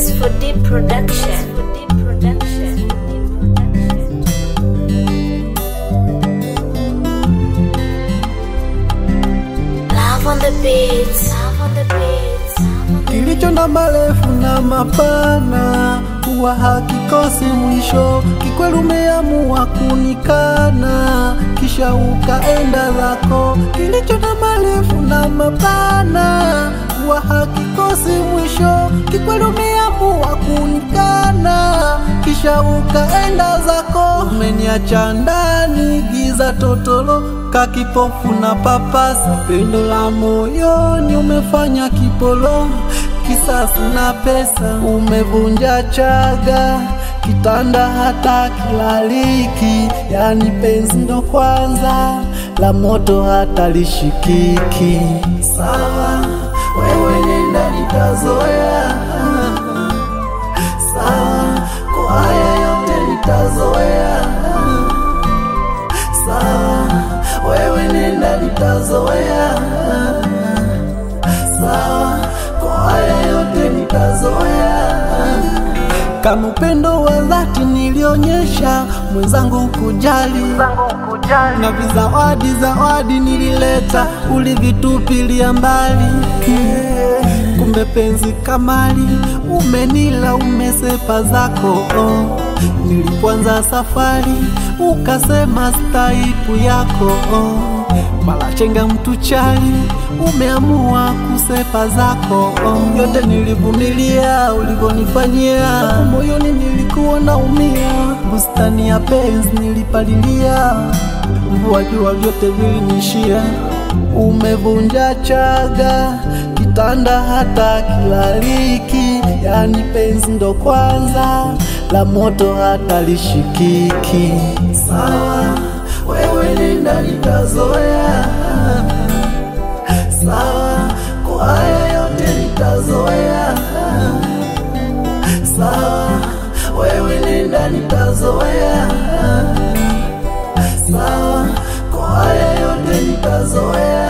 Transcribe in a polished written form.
S4D Production. Love on the beats. Kilicho na marefu na mapana huwa hakikosi mwisho. Kikweli umeamua kunikana kisha ukaenda zako. Kilicho na marefu na mapana huwa hakikosi mwisho. Kikweli umeamua kunikana kisha ukaenda zako. Umeniacha ndani giza totolo, kakipofu na papasa. Pendo la moyoni umefanya kipolo, kisasi na pesa. Umevunja chaga, kitanda hata kilaliki. Yani penzi ndo kwanza, la moto hata lishikiki. Sawa, wewe nenda nitazoea. Sawa, kwa haya yote nitazoea. Sawa, wewe nenda nitazoea. Sawa, kwa haya yote nitazoea. Kama upendo wa dhati nilionyesha, mwenzangu kujali, na zawadi nilileta, ulivitupilia mbali. Kumbe penzi kamali, umenila umesepa zako. Nilipoanza safari, ukasema staipu yako. Mala chenga mtu chali, umeamua kusepa zako. Yote nilivumilia, ulivyonifanyia, moyoni nilikuwa naumia. Bustani ya penzi nilipalilia, mvua jua vyote vilinishia. Umevunja chaga, kitanda hata kilaliki. Yani penzi ndo kwanza, la moto hata lishikiki. Sawa, wewe nenda nitazoea. Sawa, kwa haya yote nitazoea. Sawa, wewe nenda nitazoea. Sawa, kwa haya yote nitazoea.